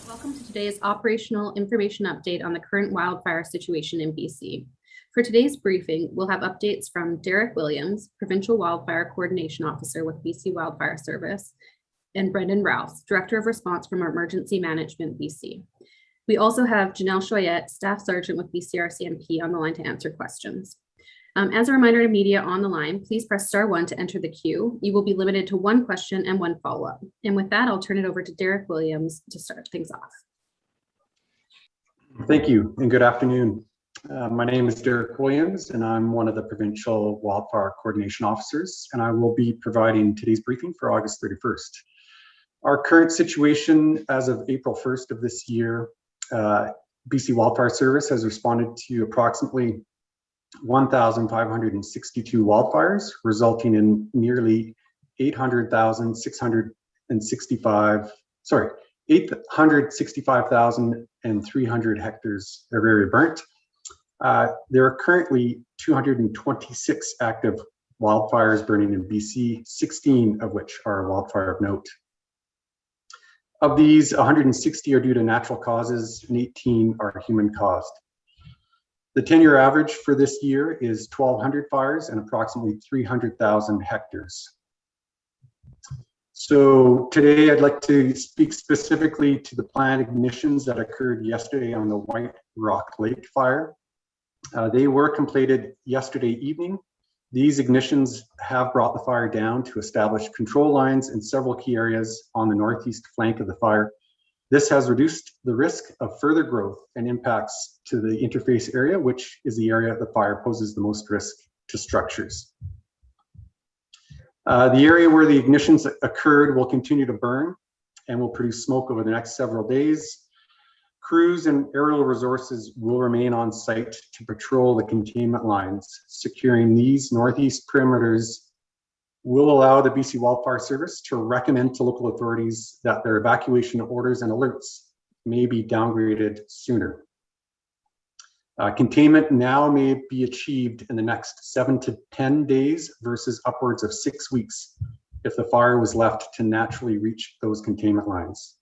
Welcome to today's operational information update on the current wildfire situation in BC. For today's briefing, we'll have updates from Derek Williams, Provincial Wildfire Coordination Officer with BC Wildfire Service, and Brendan Rouse, Director of Response from Emergency Management BC. We also have Janelle Choyette, Staff Sergeant with BC RCMP on the line to answer questions. As a reminder to media on the line, please press *1 to enter the queue. You will be limited to one question and one follow-up. And with that, I'll turn it over to Derek Williams to start things off. Thank you and good afternoon. My name is Derek Williams and I'm one of the Provincial Wildfire Coordination Officers, and I will be providing today's briefing for August 31st. Our current situation as of April 1st of this year, BC Wildfire Service has responded to approximately 1,562 wildfires, resulting in nearly 865,300 hectares of area burnt. There are currently 226 active wildfires burning in BC, 16 of which are wildfire of note. Of these, 160 are due to natural causes and 18 are human caused. The 10-year average for this year is 1,200 fires and approximately 300,000 hectares. So today I'd like to speak specifically to the planned ignitions that occurred yesterday on the White Rock Lake fire. They were completed yesterday evening. These ignitions have brought the fire down to establish control lines in several key areas on the northeast flank of the fire. This has reduced the risk of further growth and impacts to the interface area, which is the area the fire poses the most risk to structures. The area where the ignitions occurred will continue to burn and will produce smoke over the next several days. Crews and aerial resources will remain on site to patrol the containment lines. Securing these northeast perimeters will allow the BC Wildfire Service to recommend to local authorities that their evacuation orders and alerts may be downgraded sooner. Containment now may be achieved in the next 7 to 10 days versus upwards of 6 weeks if the fire was left to naturally reach those containment lines.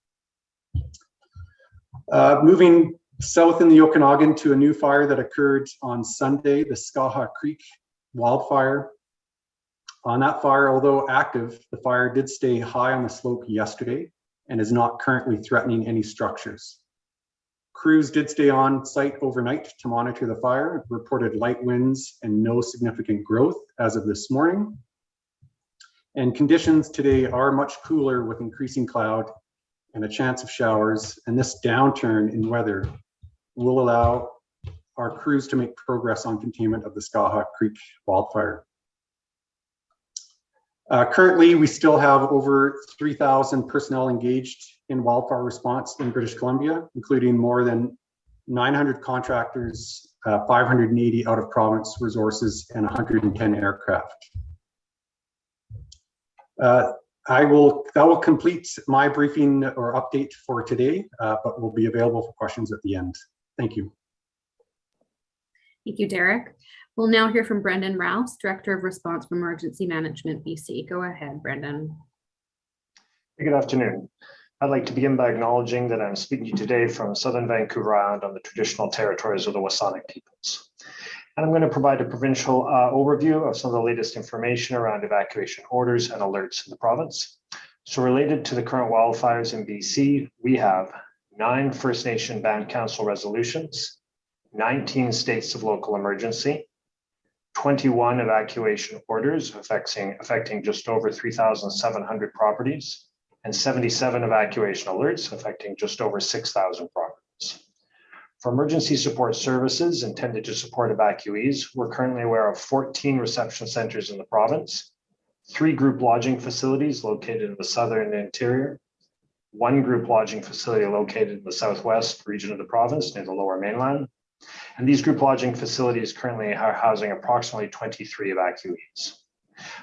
Moving south in the Okanagan to a new fire that occurred on Sunday, the Skaha Creek wildfire. On that fire, although active, the fire did stay high on the slope yesterday and is not currently threatening any structures. Crews did stay on site overnight to monitor the fire, reported light winds and no significant growth as of this morning. And conditions today are much cooler with increasing cloud and a chance of showers, and this downturn in weather will allow our crews to make progress on containment of the Skaha Creek wildfire. Currently, we still have over 3,000 personnel engaged in wildfire response in British Columbia, including more than 900 contractors, 580 out-of-province resources, and 110 aircraft. That will complete my briefing or update for today, but will be available for questions at the end. Thank you. Thank you, Derek. We'll now hear from Brendan Rouse, Director of Response from Emergency Management BC. Go ahead, Brendan. Good afternoon. I'd like to begin by acknowledging that I'm speaking to you today from southern Vancouver Island on the traditional territories of the Wasanic peoples. And I'm going to provide a provincial overview of some of the latest information around evacuation orders and alerts in the province. So related to the current wildfires in BC, we have 9 First Nation Band Council resolutions, 19 states of local emergency, 21 evacuation orders affecting just over 3,700 properties, and 77 evacuation alerts affecting just over 6,000 properties. For emergency support services intended to support evacuees, we're currently aware of 14 reception centers in the province, 3 group lodging facilities located in the southern interior, 1 group lodging facility located in the southwest region of the province near the Lower Mainland. And these group lodging facilities currently are housing approximately 23 evacuees.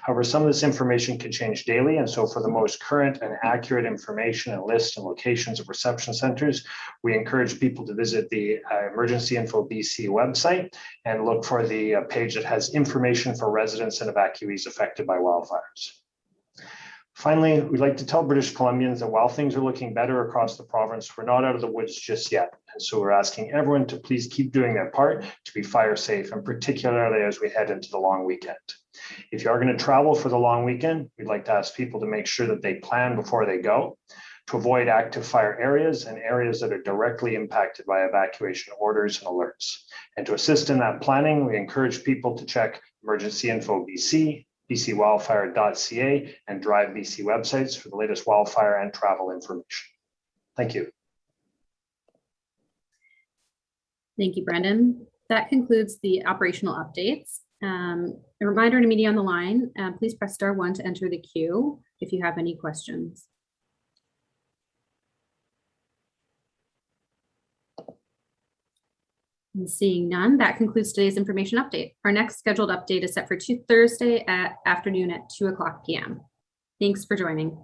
However, some of this information can change daily, and so for the most current and accurate information and list and locations of reception centers, we encourage people to visit the Emergency Info BC website and look for the page that has information for residents and evacuees affected by wildfires. Finally, we'd like to tell British Columbians that while things are looking better across the province, we're not out of the woods just yet. And so we're asking everyone to please keep doing their part to be fire safe, and particularly as we head into the long weekend. If you are going to travel for the long weekend, we'd like to ask people to make sure that they plan before they go, to avoid active fire areas and areas that are directly impacted by evacuation orders and alerts. And to assist in that planning, we encourage people to check Emergency Info BC, bcwildfire.ca, and Drive BC websites for the latest wildfire and travel information. Thank you. Thank you, Brendan. That concludes the operational updates. A reminder to media on the line, please press *1 to enter the queue if you have any questions. And seeing none, that concludes today's information update. Our next scheduled update is set for Thursday afternoon at 2:00 p.m. Thanks for joining.